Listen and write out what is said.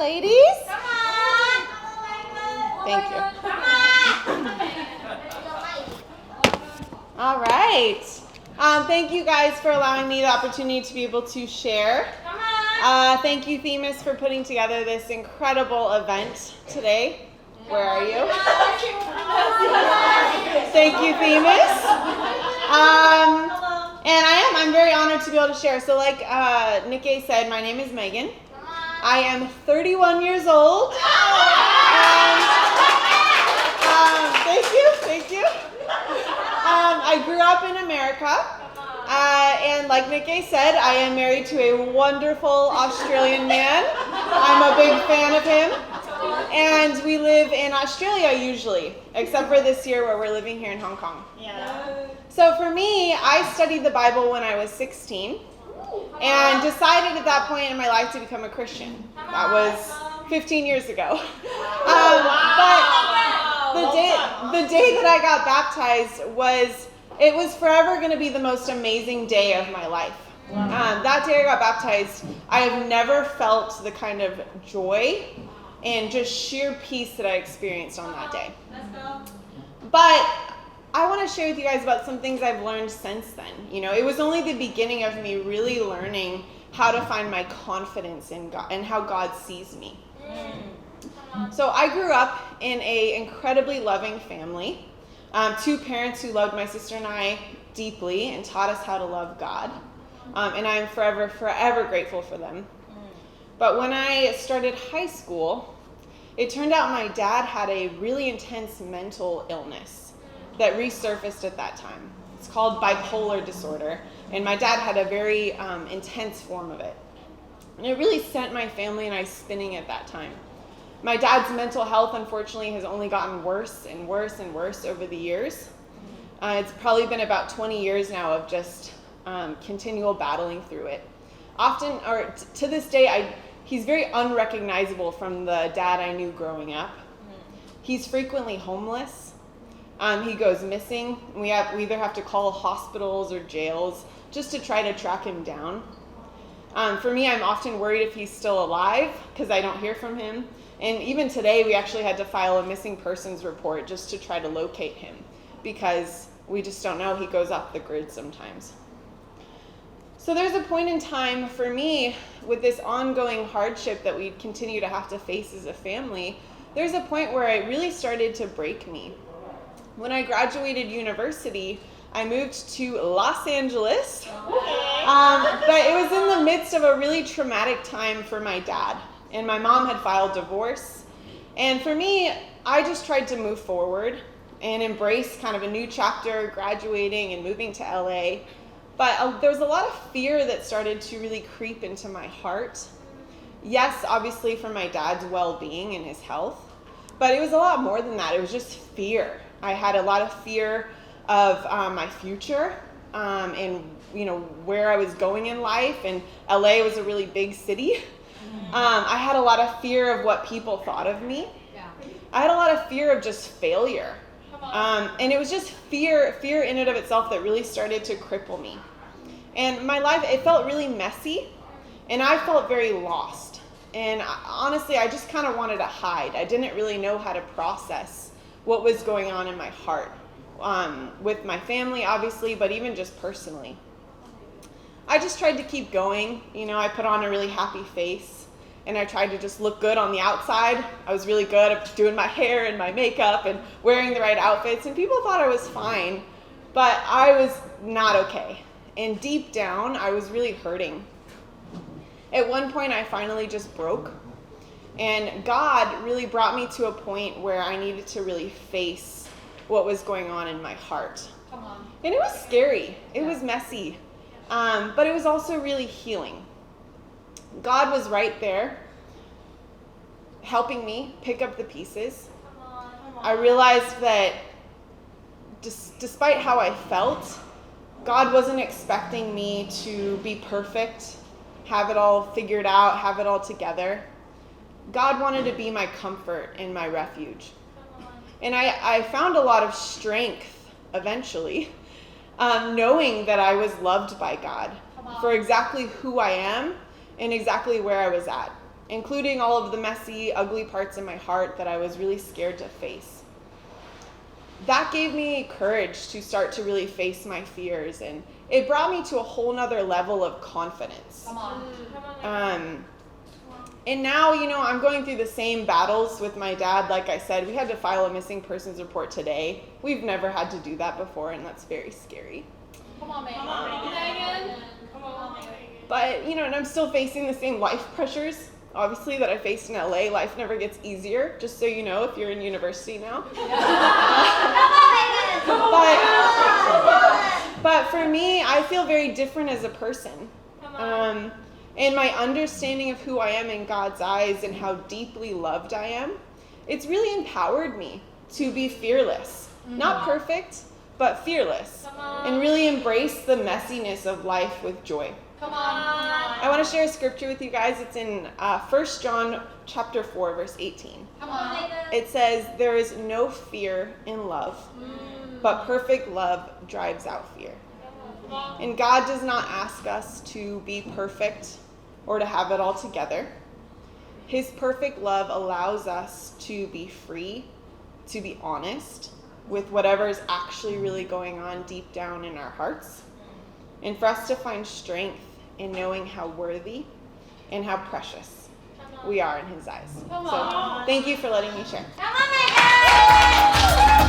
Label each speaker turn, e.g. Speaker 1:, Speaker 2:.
Speaker 1: ladies.
Speaker 2: Come on.
Speaker 1: Thank you.
Speaker 2: Come on.
Speaker 1: All right. Thank you guys for allowing me the opportunity to be able to share.
Speaker 2: Come on.
Speaker 1: Thank you, Themis, for putting together this incredible event today. Where are you? Thank you, Themis. And I'm very honored to be able to share. So like Nikki said, my name is Megan. I am 31 years old. Thank you. I grew up in America. And like Nikki said, I am married to a wonderful Australian man. I'm a big fan of him. And we live in Australia usually, except for this year where we're living here in Hong Kong.
Speaker 2: Yeah.
Speaker 1: So for me, I studied the Bible when I was 16 and decided at that point in my life to become a Christian. That was 15 years ago. But the day that I got baptized was forever going to be the most amazing day of my life. That day I got baptized, I have never felt the kind of joy and just sheer peace that I experienced on that day.
Speaker 2: Let's go.
Speaker 1: But I want to share with you guys about some things I've learned since then. You know, it was only the beginning of me really learning how to find my confidence in God and how God sees me. So I grew up in an incredibly loving family. Two parents who loved my sister and I deeply and taught us how to love God. And I am forever grateful for them. But when I started high school, it turned out my dad had a really intense mental illness that resurfaced at that time. It's called bipolar disorder, and my dad had a very intense form of it. And it really sent my family and I spinning at that time. My dad's mental health, unfortunately, has only gotten worse and worse and worse over the years. It's probably been about 20 years now of just continual battling through it. Often, or to this day, he's very unrecognizable from the dad I knew growing up. He's frequently homeless. He goes missing. We either have to call hospitals or jails just to try to track him down. For me, I'm often worried if he's still alive because I don't hear from him. And even today, we actually had to file a missing persons report just to try to locate him because we just don't know. He goes off the grid sometimes. So there's a point in time for me with this ongoing hardship that we continue to have to face as a family. There's a point where it really started to break me. When I graduated university, I moved to Los Angeles, but it was in the midst of a really traumatic time for my dad. And my mom had filed divorce. And for me, I just tried to move forward and embrace kind of a new chapter, graduating and moving to LA. But there was a lot of fear that started to really creep into my heart. Yes, obviously for my dad's well-being and his health, but it was a lot more than that. It was just fear. I had a lot of fear of my future and where I was going in life. And LA was a really big city. I had a lot of fear of what people thought of me. I had a lot of fear of just failure. And it was just fear in and of itself that really started to cripple me. And my life, it felt really messy, and I felt very lost. And honestly, I just kind of wanted to hide. I didn't really know how to process what was going on in my heart, with my family, obviously, but even just personally. I just tried to keep going. I put on a really happy face, and I tried to just look good on the outside. I was really good at doing my hair and my makeup and wearing the right outfits, and people thought I was fine, but I was not okay. And deep down, I was really hurting. At one point, I finally just broke, and God really brought me to a point where I needed to really face what was going on in my heart. And it was scary. It was messy, but it was also really healing. God was right there, helping me pick up the pieces. I realized that despite how I felt, God wasn't expecting me to be perfect, have it all figured out, have it all together. God wanted to be my comfort and my refuge. And I found a lot of strength eventually, knowing that I was loved by God for exactly who I am and exactly where I was at. including all of the messy, ugly parts in my heart that I was really scared to face. That gave me courage to start to really face my fears, and it brought me to a whole nother level of confidence.
Speaker 2: Come on.
Speaker 1: And now, I'm going through the same battles with my dad. Like I said, we had to file a missing persons report today. We've never had to do that before, and that's very scary.
Speaker 2: Come on, Megan. Come on, Megan. Come on, Megan.
Speaker 1: But, and I'm still facing the same life pressures, obviously, that I faced in LA. Life never gets easier, just so you know, if you're in university now. But for me, I feel very different as a person. And my understanding of who I am in God's eyes and how deeply loved I am, it's really empowered me to be fearless. Not perfect, but fearless. And really embrace the messiness of life with joy.
Speaker 2: Come on.
Speaker 1: I want to share a scripture with you guys. It's in 1 John chapter 4, verse 18.
Speaker 2: Come on.
Speaker 1: It says, "There is no fear in love, but perfect love drives out fear." And God does not ask us to be perfect or to have it all together. His perfect love allows us to be free, to be honest with whatever is actually really going on deep down in our hearts, and for us to find strength in knowing how worthy and how precious we are in his eyes. So thank you for letting me share.
Speaker 2: Come on, Megan.